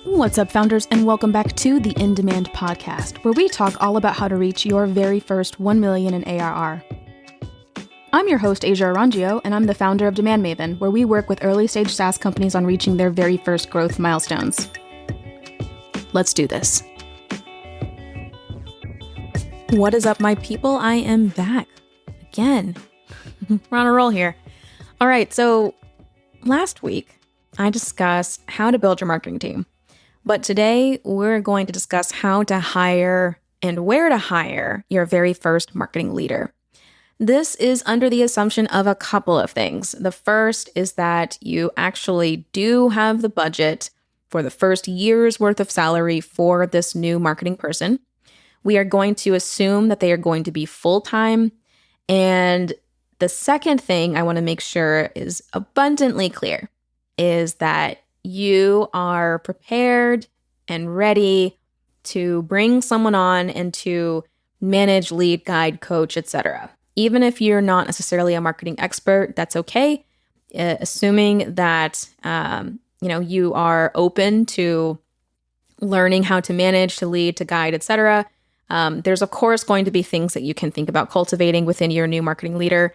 What's up, founders, and welcome back to the In Demand podcast, where we talk all about how to reach your very first 1 million in ARR. I'm your host, Orangio, and I'm the founder of DemandMaven, where we work with early-stage SaaS companies on reaching their very first growth milestones. Let's do this. What is up, my people? I am back again. We're on a roll here. All right, so last week, I discussed how to build your marketing team. But today, we're going to discuss how to hire and where to hire your very first marketing leader. This is under the assumption of a couple of things. The first is that you actually do have the budget for the first year's worth of salary for this new marketing person. We are going to assume that they are going to be full-time. And the second thing I want to make sure is abundantly clear is that you are prepared and ready to bring someone on and to manage, lead, guide, coach, etc. Even if you're not necessarily a marketing expert, that's okay. Assuming that you are open to learning how to manage, to lead, to guide, etc. There's of course going to be things that you can think about cultivating within your new marketing leader,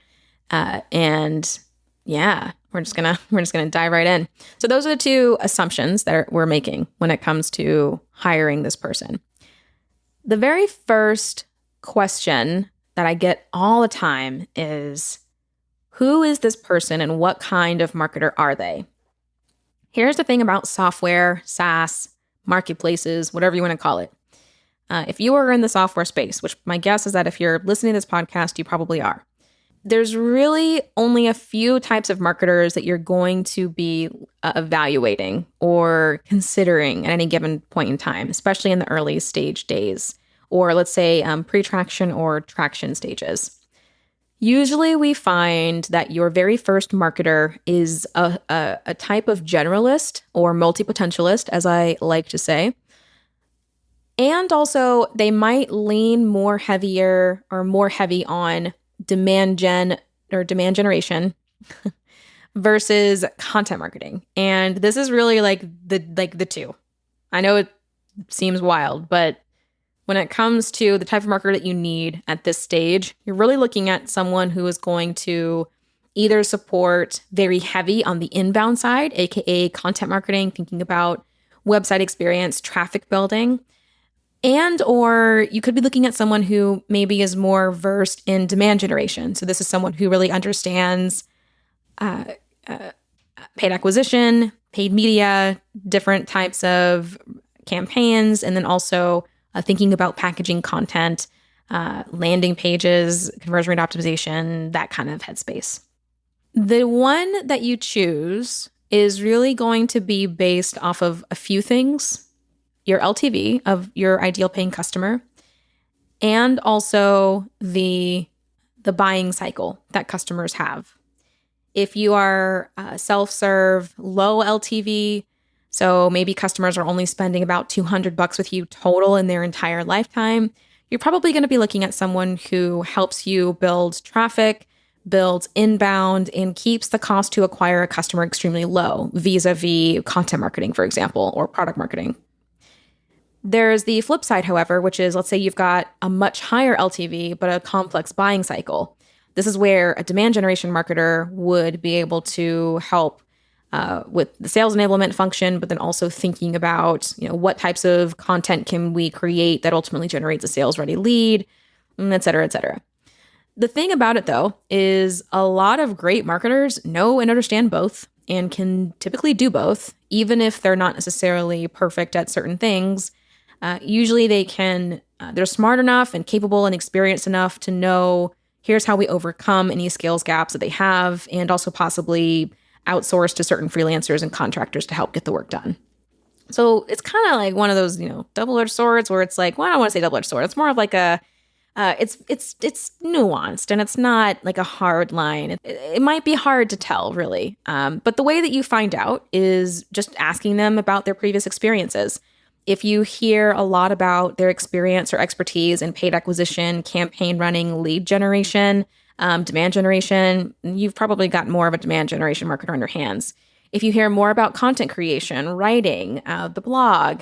We're just gonna dive right in. So those are the two assumptions that we're making when it comes to hiring this person. The very first question that I get all the time is, who is this person and what kind of marketer are they? Here's the thing about software, SaaS, marketplaces, whatever you want to call it. If you are in the software space, which my guess is that if you're listening to this podcast, you probably are. There's really only a few types of marketers that you're going to be evaluating or considering at any given point in time, especially in the early stage days, or let's say pre-traction or traction stages. Usually we find that your very first marketer is a type of generalist or multi-potentialist, as I like to say. And also they might lean more heavy on demand generation versus content marketing. And this is really like the two. I know it seems wild, but when it comes to the type of marketer that you need at this stage, you're really looking at someone who is going to either support very heavy on the inbound side, aka content marketing, thinking about website experience, traffic building. And or you could be looking at someone who maybe is more versed in demand generation. So this is someone who really understands paid acquisition, paid media, different types of campaigns, and then also thinking about packaging content, landing pages, conversion rate optimization, that kind of headspace. The one that you choose is really going to be based off of a few things. Your LTV of your ideal paying customer, and also the buying cycle that customers have. If you are self-serve, low LTV, so maybe customers are only spending about $200 with you total in their entire lifetime, you're probably going to be looking at someone who helps you build traffic, builds inbound, and keeps the cost to acquire a customer extremely low, vis-a-vis content marketing, for example, or product marketing. There's the flip side, however, which is, let's say you've got a much higher LTV, but a complex buying cycle. This is where a demand generation marketer would be able to help with the sales enablement function, but then also thinking about, what types of content can we create that ultimately generates a sales-ready lead, et cetera, et cetera. The thing about it, though, is a lot of great marketers know and understand both and can typically do both, even if they're not necessarily perfect at certain things. Usually they're smart enough and capable and experienced enough to know, here's how we overcome any skills gaps that they have, and also possibly outsource to certain freelancers and contractors to help get the work done. So it's kind of like one of those, double-edged swords where it's like, well, I don't want to say double-edged sword. It's more of like it's nuanced and it's not like a hard line. It might be hard to tell, really. But the way that you find out is just asking them about their previous experiences. If you hear a lot about their experience or expertise in paid acquisition, campaign running, lead generation, demand generation, you've probably got more of a demand generation marketer on your hands. If you hear more about content creation, writing, the blog,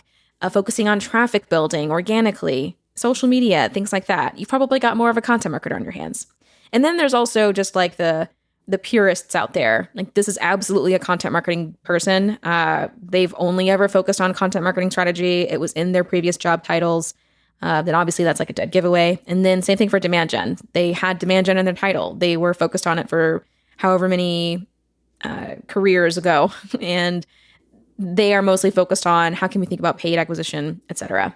focusing on traffic building organically, social media, things like that, you've probably got more of a content marketer on your hands. And then there's also just like the purists out there. Like, this is absolutely a content marketing person. They've only ever focused on content marketing strategy. It was in their previous job titles. Then obviously that's like a dead giveaway. And then same thing for demand gen. They had demand gen in their title. They were focused on it for however many careers ago. And they are mostly focused on how can we think about paid acquisition, etc.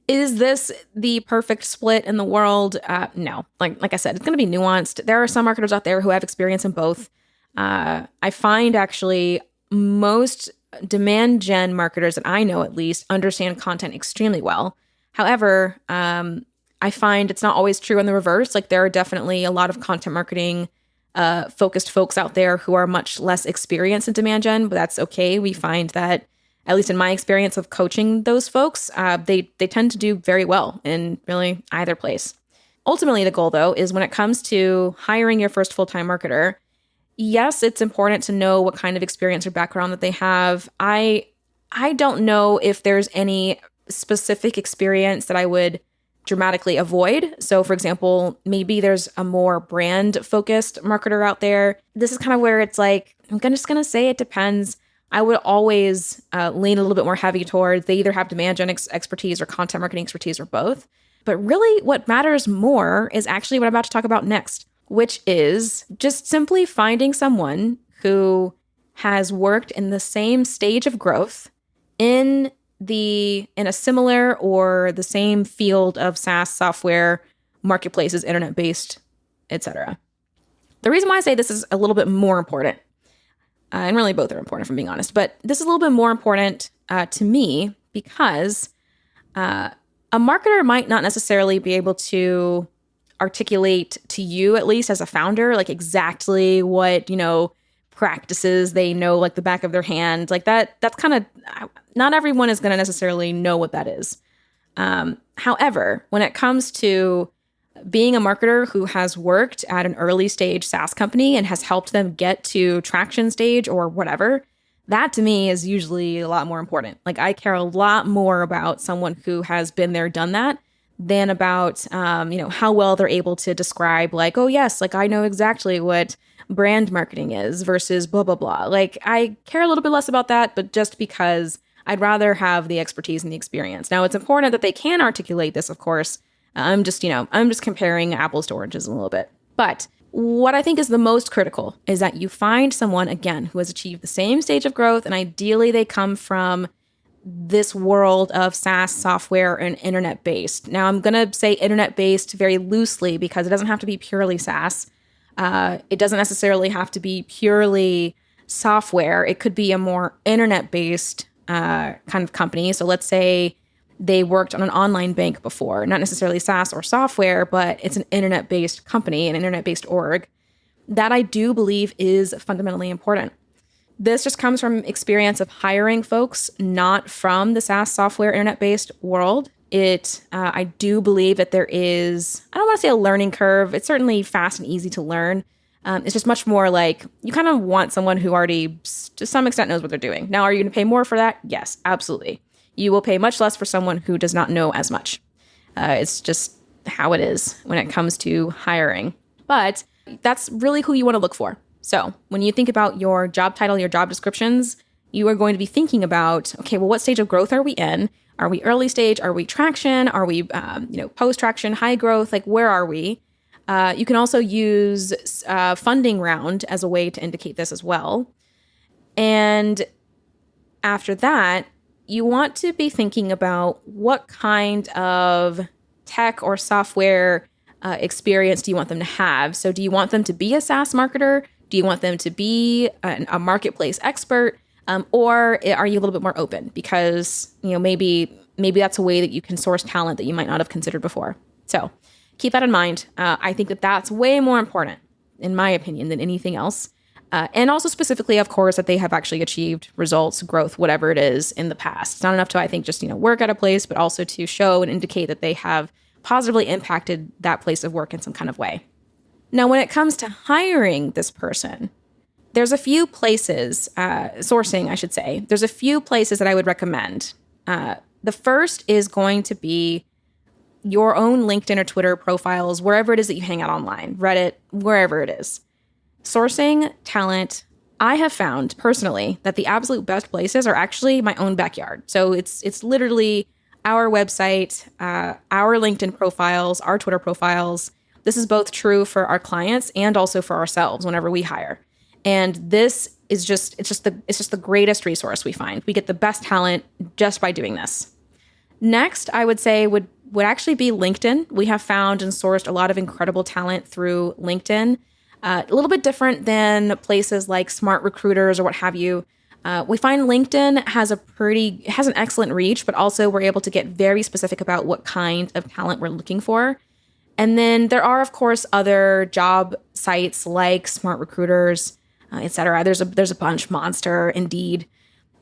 Is this the perfect split in the world? No. Like I said, it's going to be nuanced. There are some marketers out there who have experience in both. I find actually most demand gen marketers that I know at least understand content extremely well. However, I find it's not always true in the reverse. Like, there are definitely a lot of content marketing focused folks out there who are much less experienced in demand gen, but that's okay. We find that, at least in my experience of coaching those folks, they tend to do very well in really either place. Ultimately, the goal, though, is when it comes to hiring your first full-time marketer, yes, it's important to know what kind of experience or background that they have. I don't know if there's any specific experience that I would dramatically avoid. So, for example, maybe there's a more brand-focused marketer out there. This is kind of where it's like, I'm just going to say it depends. I would always lean a little bit more heavy towards they either have demand gen expertise or content marketing expertise or both. But really what matters more is actually what I'm about to talk about next, which is just simply finding someone who has worked in the same stage of growth in a similar or the same field of SaaS software, marketplaces, internet-based, etc. The reason why I say this is a little bit more important, and really both are important if I'm being honest, but this is a little bit more important to me because a marketer might not necessarily be able to articulate to you, at least as a founder, like exactly what, practices they know like the back of their hand. Like that's kind of, not everyone is going to necessarily know what that is. However, when it comes to being a marketer who has worked at an early stage SaaS company and has helped them get to traction stage or whatever, that to me is usually a lot more important. Like, I care a lot more about someone who has been there, done that, than about, how well they're able to describe like, oh yes, like I know exactly what brand marketing is versus blah, blah, blah. Like, I care a little bit less about that, but just because I'd rather have the expertise and the experience. Now, it's important that they can articulate this, of course. I'm just comparing apples to oranges a little bit. But what I think is the most critical is that you find someone, again, who has achieved the same stage of growth, and ideally they come from this world of SaaS software and internet-based. Now, I'm going to say internet-based very loosely because it doesn't have to be purely SaaS. It doesn't necessarily have to be purely software. It could be a more internet-based kind of company. So let's say they worked on an online bank before, not necessarily SaaS or software, but it's an internet-based company, an internet-based org. That I do believe is fundamentally important. This just comes from experience of hiring folks not from the SaaS software internet-based world. I do believe that there is, I don't want to say a learning curve. It's certainly fast and easy to learn. It's just much more like you kind of want someone who already to some extent knows what they're doing. Now, are you going to pay more for that? Yes, absolutely. You will pay much less for someone who does not know as much. It's just how it is when it comes to hiring. But that's really who you want to look for. So when you think about your job title, your job descriptions, you are going to be thinking about, okay, well, what stage of growth are we in? Are we early stage? Are we traction? Are we, post-traction, high growth? Like, where are we? You can also use funding round as a way to indicate this as well. And after that, you want to be thinking about what kind of tech or software experience do you want them to have? So do you want them to be a SaaS marketer? Do you want them to be a marketplace expert? Or are you a little bit more open? Because, maybe that's a way that you can source talent that you might not have considered before. So keep that in mind. I think that that's way more important, in my opinion, than anything else. And also specifically, of course, that they have actually achieved results, growth, whatever it is in the past. It's not enough to, I think, just, work at a place, but also to show and indicate that they have positively impacted that place of work in some kind of way. Now, when it comes to hiring this person, there's a few places, sourcing, I should say. There's a few places that I would recommend. The first is going to be your own LinkedIn or Twitter profiles, wherever it is that you hang out online, Reddit, wherever it is. Sourcing talent, I have found personally that the absolute best places are actually my own backyard. So it's literally our website, our LinkedIn profiles, our Twitter profiles. This is both true for our clients and also for ourselves whenever we hire. And this is just the greatest resource we find. We get the best talent just by doing this. Next, I would say would actually be LinkedIn. We have found and sourced a lot of incredible talent through LinkedIn. A little bit different than places like Smart Recruiters or what have you. We find LinkedIn has an excellent reach, but also we're able to get very specific about what kind of talent we're looking for. And then there are, of course, other job sites like Smart Recruiters, et cetera. There's a bunch, Monster, Indeed.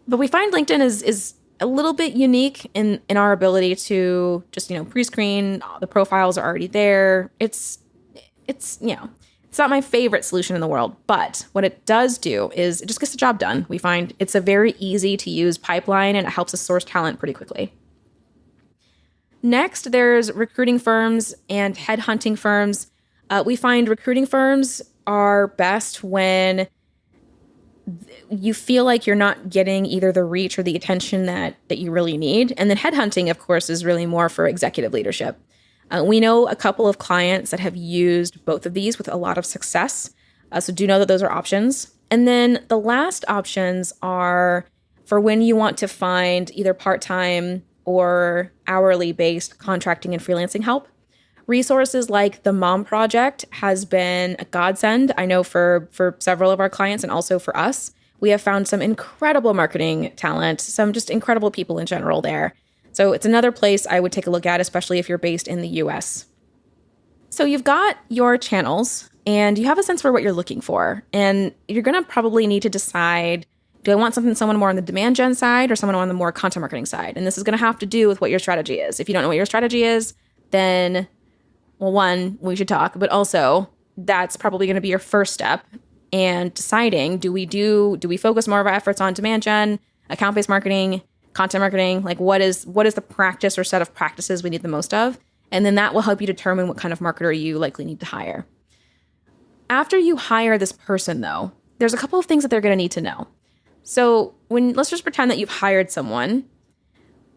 But we find LinkedIn is a little bit unique in our ability to just, pre-screen. The profiles are already there. It's not my favorite solution in the world, but what it does do is it just gets the job done. We find it's a very easy to use pipeline and it helps us source talent pretty quickly. Next, there's recruiting firms and headhunting firms. We find recruiting firms are best when you feel like you're not getting either the reach or the attention that you really need. And then headhunting, of course, is really more for executive leadership. We know a couple of clients that have used both of these with a lot of success. So do know that those are options. And then the last options are for when you want to find either part-time or hourly based contracting and freelancing help. Resources like the Mom Project has been a godsend. I know for several of our clients and also for us, we have found some incredible marketing talent, some just incredible people in general there. So it's another place I would take a look at, especially if you're based in the US. So you've got your channels and you have a sense for what you're looking for. And you're going to probably need to decide, do I want someone more on the demand gen side or someone on the more content marketing side? And this is going to have to do with what your strategy is. If you don't know what your strategy is, then, well, one, we should talk, but also that's probably going to be your first step. And deciding, do we focus more of our efforts on demand gen, account-based marketing, content marketing, like what is the practice or set of practices we need the most of? And then that will help you determine what kind of marketer you likely need to hire. After you hire this person, though, there's a couple of things that they're going to need to know. So let's just pretend that you've hired someone.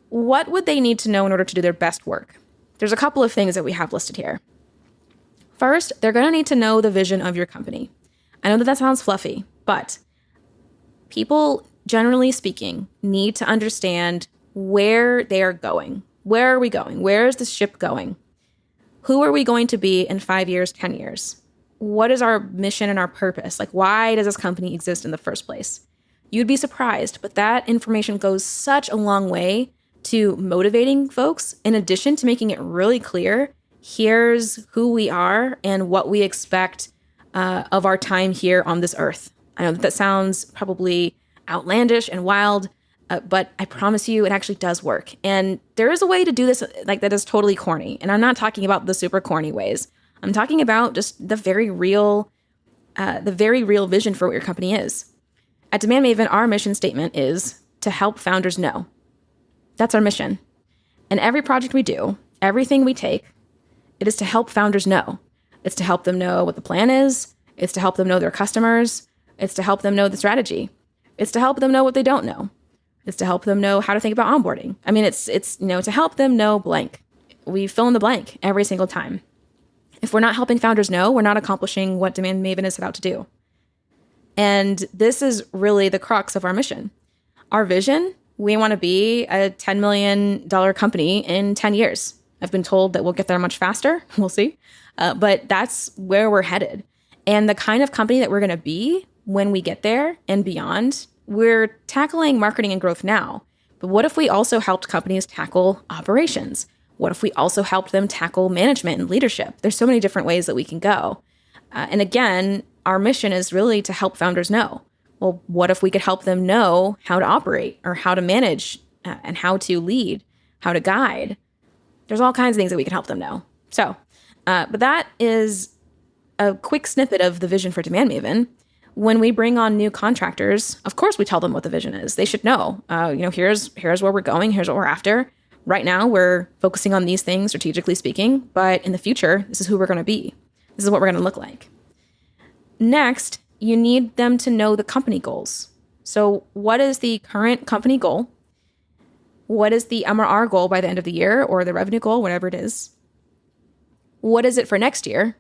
What would they need to know in order to do their best work? There's a couple of things that we have listed here. First, they're going to need to know the vision of your company. I know that sounds fluffy, but people, generally speaking, need to understand where they are going. Where are we going? Where is the ship going? Who are we going to be in 5 years, 10 years? What is our mission and our purpose? Like, why does this company exist in the first place? You'd be surprised, but that information goes such a long way to motivating folks, in addition to making it really clear, here's who we are and what we expect of our time here on this earth. I know that sounds probably outlandish and wild, but I promise you it actually does work. And there is a way to do this like that is totally corny. And I'm not talking about the super corny ways. I'm talking about just the very real vision for what your company is. At DemandMaven, our mission statement is to help founders know. That's our mission. And every project we do, everything we take, it is to help founders know. It's to help them know what the plan is. It's to help them know their customers. It's to help them know the strategy. It's to help them know what they don't know. It's to help them know how to think about onboarding. I mean, it's to help them know blank. We fill in the blank every single time. If we're not helping founders know, we're not accomplishing what DemandMaven is set out to do. And this is really the crux of our mission. Our vision, we want to be a $10 million company in 10 years. I've been told that we'll get there much faster. We'll see. But that's where we're headed. And the kind of company that we're going to be when we get there and beyond, we're tackling marketing and growth now. But what if we also helped companies tackle operations? What if we also helped them tackle management and leadership? There's so many different ways that we can go. And again, our mission is really to help founders know. Well, what if we could help them know how to operate or how to manage and how to lead, how to guide? There's all kinds of things that we can help them know. So, but that is a quick snippet of the vision for DemandMaven. When we bring on new contractors, of course we tell them what the vision is. They should know, here's where we're going, here's what we're after. Right now, we're focusing on these things, strategically speaking, but in the future, this is who we're going to be. This is what we're going to look like. Next, you need them to know the company goals. So what is the current company goal? What is the MRR goal by the end of the year, or the revenue goal, whatever it is? What is it for next year?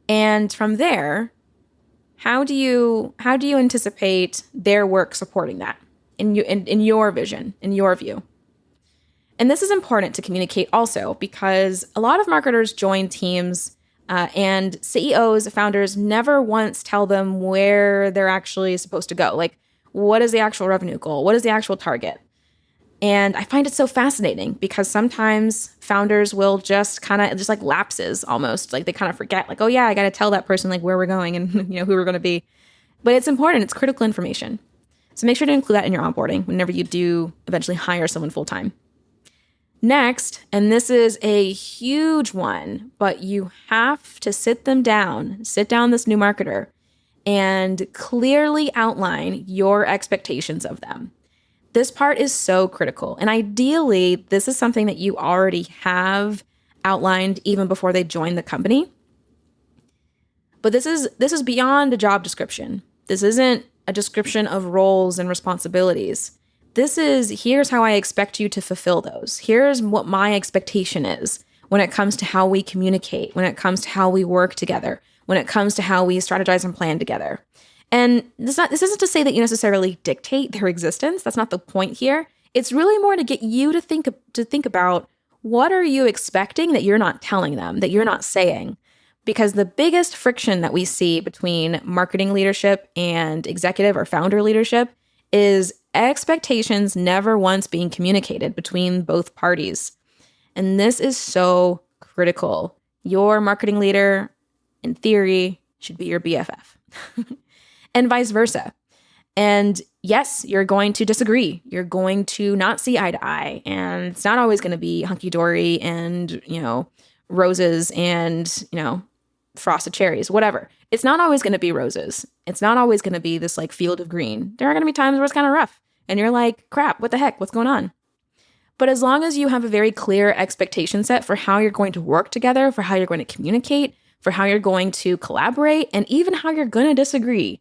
And from there, how do you anticipate their work supporting that in your vision, in your view? And this is important to communicate also, because a lot of marketers join teams and CEOs, founders never once tell them where they're actually supposed to go. Like, what is the actual revenue goal? What is the actual target? And I find it so fascinating because sometimes founders will just like lapses almost. Like they kind of forget, like, oh yeah, I got to tell that person like where we're going and who we're going to be. But it's important. It's critical information. So make sure to include that in your onboarding whenever you do eventually hire someone full time. Next, and this is a huge one, but you have to sit down this new marketer and clearly outline your expectations of them. This part is so critical. And ideally, this is something that you already have outlined even before they join the company. But this is beyond a job description. This isn't a description of roles and responsibilities. This is, here's how I expect you to fulfill those. Here's what my expectation is when it comes to how we communicate, when it comes to how we work together, when it comes to how we strategize and plan together. And this isn't to say that you necessarily dictate their existence. That's not the point here. It's really more to get you to think about, what are you expecting that you're not telling them, that you're not saying? Because the biggest friction that we see between marketing leadership and executive or founder leadership is expectations never once being communicated between both parties. And this is so critical. Your marketing leader, in theory, should be your BFF. And vice versa. And yes, you're going to disagree. You're going to not see eye to eye. And it's not always going to be hunky-dory and, roses and, frosted cherries, whatever. It's not always going to be roses. It's not always going to be this like field of green. There are going to be times where it's kind of rough. And you're like, crap, what the heck? What's going on? But as long as you have a very clear expectation set for how you're going to work together, for how you're going to communicate, for how you're going to collaborate, and even how you're going to disagree,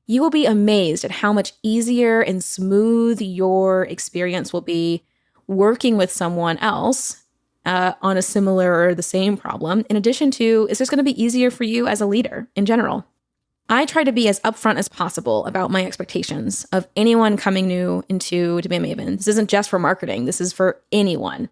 you will be amazed at how much easier and smooth your experience will be working with someone else on a similar or the same problem. In addition to, it's just going to be easier for you as a leader in general. I try to be as upfront as possible about my expectations of anyone coming new into DemandMaven. This isn't just for marketing. This is for anyone.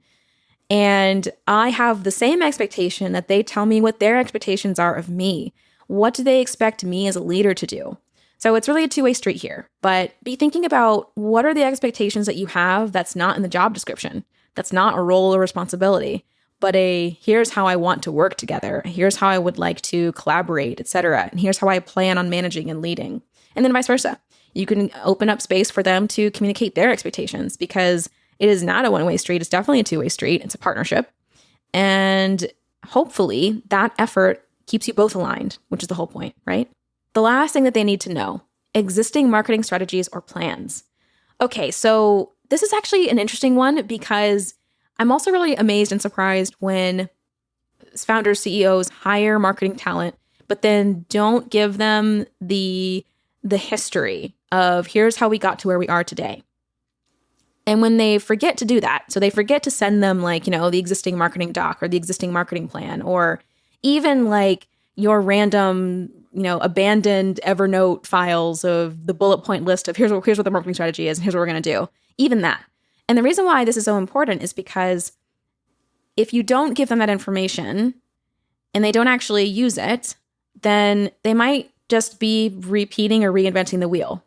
And I have the same expectation that they tell me what their expectations are of me. What do they expect me as a leader to do? So it's really a two-way street here. But be thinking about, what are the expectations that you have that's not in the job description? That's not a role or responsibility, but here's how I want to work together. Here's how I would like to collaborate, etc. And here's how I plan on managing and leading. And then vice versa. You can open up space for them to communicate their expectations, because it is not a one-way street. It's definitely a two-way street. It's a partnership. And hopefully that effort keeps you both aligned, which is the whole point, right? The last thing that they need to know, existing marketing strategies or plans. Okay, so this is actually an interesting one, because I'm also really amazed and surprised when founders, CEOs hire marketing talent, but then don't give them the history of, here's how we got to where we are today. And when they forget to do that, so they forget to send them like, the existing marketing doc or the existing marketing plan, or even like your random, abandoned Evernote files of the bullet point list of here's what the marketing strategy is and here's what we're going to do. Even that. And the reason why this is so important is because if you don't give them that information and they don't actually use it, then they might just be repeating or reinventing the wheel.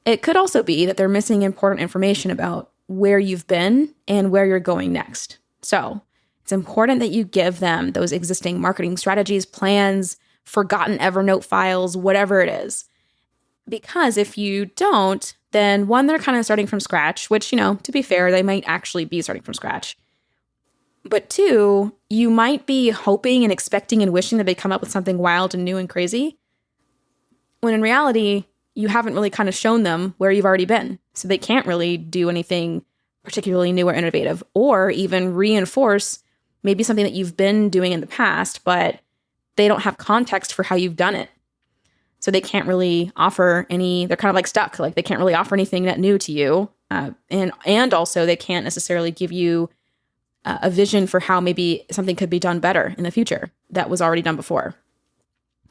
It could also be that they're missing important information about where you've been and where you're going next. So it's important that you give them those existing marketing strategies, plans, forgotten Evernote files, whatever it is. Because if you don't, then one, they're kind of starting from scratch, which, to be fair, they might actually be starting from scratch. But two, you might be hoping and expecting and wishing that they come up with something wild and new and crazy. when in reality, you haven't really kind of shown them where you've already been. So they can't really do anything particularly new or innovative, or even reinforce maybe something that you've been doing in the past, but they don't have context for how you've done it. So they can't really offer they're kind of like stuck. Like they can't really offer anything that new to you. And also they can't necessarily give you a vision for how maybe something could be done better in the future that was already done before.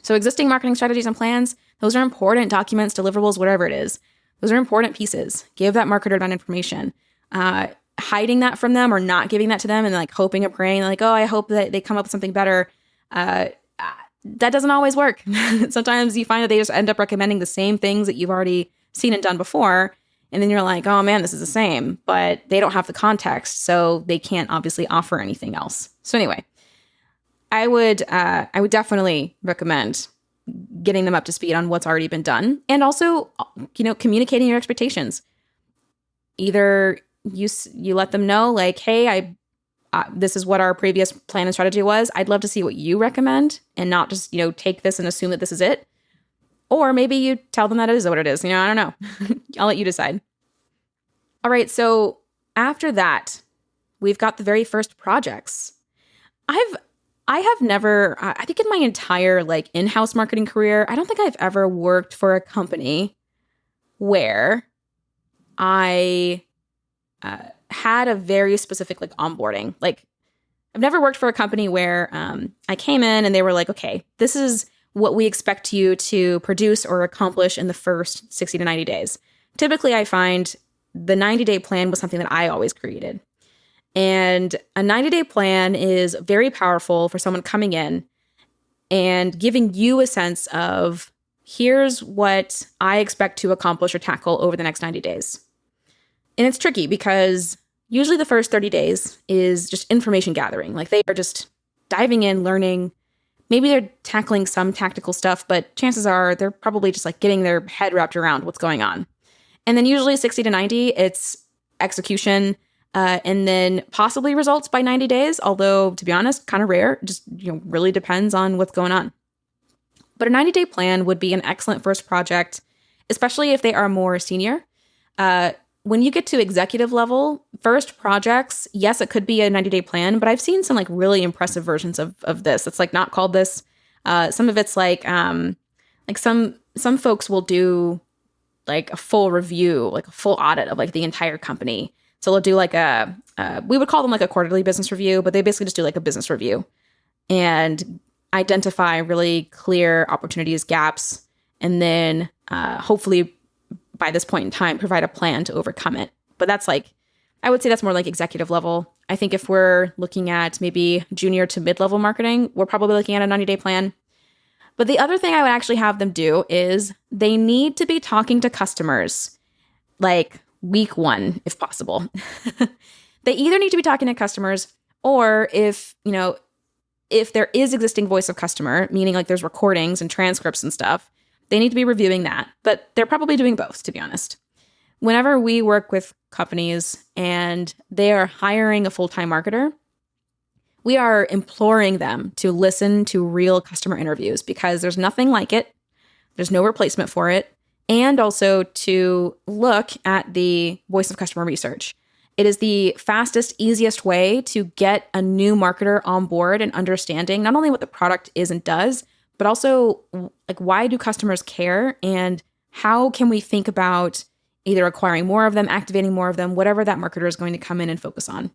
So existing marketing strategies and plans, those are important documents, deliverables, whatever it is. Those are important pieces. Give that marketer that information. Hiding that from them or not giving that to them and like hoping and praying like, oh, I hope that they come up with something better. That doesn't always work. Sometimes you find that they just end up recommending the same things that you've already seen and done before. And then you're like, oh man, this is the same, but they don't have the context. So they can't obviously offer anything else. So anyway, I would definitely recommend getting them up to speed on what's already been done. And also, communicating your expectations. Either you let them know like, hey, this is what our previous plan and strategy was. I'd love to see what you recommend and not just, take this and assume that this is it. Or maybe you tell them that it is what it is. I don't know. I'll let you decide. All right. So after that, we've got the very first projects. I have never, I think in my entire in-house marketing career, I don't think I've ever worked for a company where I had a very specific onboarding. I've never worked for a company where I came in and they were like, okay, this is what we expect you to produce or accomplish in the first 60 to 90 days. Typically, I find the 90-day plan was something that I always created. And a 90-day plan is very powerful for someone coming in and giving you a sense of, here's what I expect to accomplish or tackle over the next 90 days. And it's tricky because usually the first 30 days is just information gathering. They are just diving in, learning. Maybe they're tackling some tactical stuff, but chances are they're probably just getting their head wrapped around what's going on. And then usually 60 to 90, it's execution, and then possibly results by 90 days. Although, to be honest, kind of rare. Just really depends on what's going on. But a 90-day plan would be an excellent first project, especially if they are more senior. When you get to executive level, first projects, yes, it could be a 90-day plan, but I've seen some really impressive versions of this. It's not called this. Some of it's some folks will do a full review, a full audit of the entire company. So they'll do we would call them a quarterly business review, but they basically just do a business review and identify really clear opportunities, gaps, and then hopefully by this point in time, provide a plan to overcome it. But that's I would say that's more executive level. I think if we're looking at maybe junior to mid-level marketing, we're probably looking at a 90-day plan. But the other thing I would actually have them do is they need to be talking to customers week one, if possible. They either need to be talking to customers, or if there is existing voice of customer, meaning there's recordings and transcripts and stuff, they need to be reviewing that, but they're probably doing both, to be honest. Whenever we work with companies and they are hiring a full-time marketer, we are imploring them to listen to real customer interviews because there's nothing like it. There's no replacement for it. And also to look at the voice of customer research. It is the fastest, easiest way to get a new marketer on board and understanding not only what the product is and does, but also why do customers care and how can we think about either acquiring more of them, activating more of them, whatever that marketer is going to come in and focus on.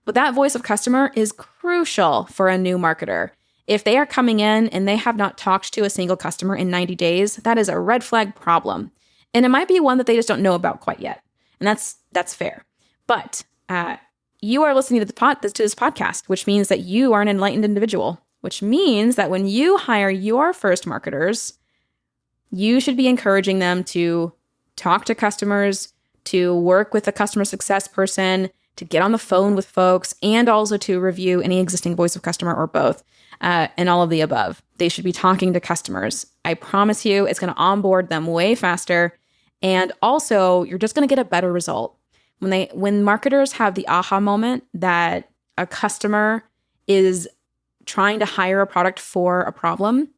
But that voice of customer is crucial for a new marketer. If they are coming in and they have not talked to a single customer in 90 days, that is a red flag problem. And it might be one that they just don't know about quite yet. And that's fair. But you are listening to this podcast, which means that you are an enlightened individual. Which means that when you hire your first marketers, you should be encouraging them to talk to customers, to work with a customer success person, to get on the phone with folks, and also to review any existing voice of customer or both, and all of the above. They should be talking to customers. I promise you, it's going to onboard them way faster. And also, you're just going to get a better result. When marketers have the aha moment that a customer is trying to hire a product for a problem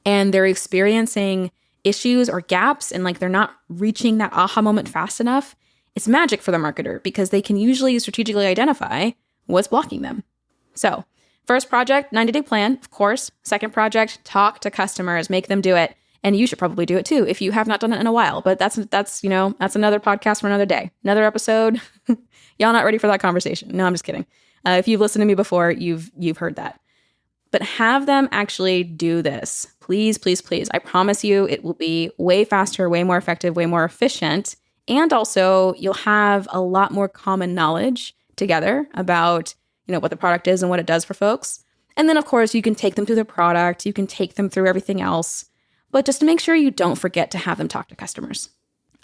and they're experiencing issues or gaps and like they're not reaching that aha moment fast enough, it's magic for the marketer because they can usually strategically identify what's blocking them. So first project, 90-day plan, of course. Second project, talk to customers, make them do it. And you should probably do it too if you have not done it in a while. But that's another podcast for another day, another episode. Y'all not ready for that conversation? No, I'm just kidding. If you've listened to me before, you've heard that. But have them actually do this. Please, please, please. I promise you it will be way faster, way more effective, way more efficient. And also you'll have a lot more common knowledge together about, what the product is and what it does for folks. And then of course you can take them through the product. You can take them through everything else. But just to make sure you don't forget to have them talk to customers.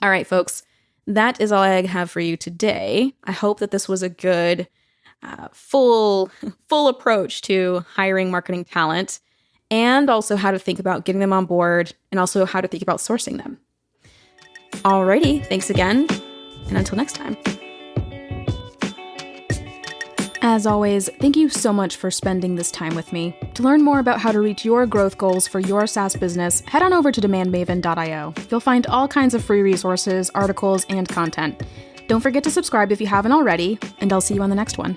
All right, folks, that is all I have for you today. I hope that this was a good, full approach to hiring marketing talent and also how to think about getting them on board and also how to think about sourcing them. Alrighty, thanks again, and until next time. As always, thank you so much for spending this time with me. To learn more about how to reach your growth goals for your SaaS business, head on over to DemandMaven.io. You'll find all kinds of free resources, articles, and content. Don't forget to subscribe if you haven't already, and I'll see you on the next one.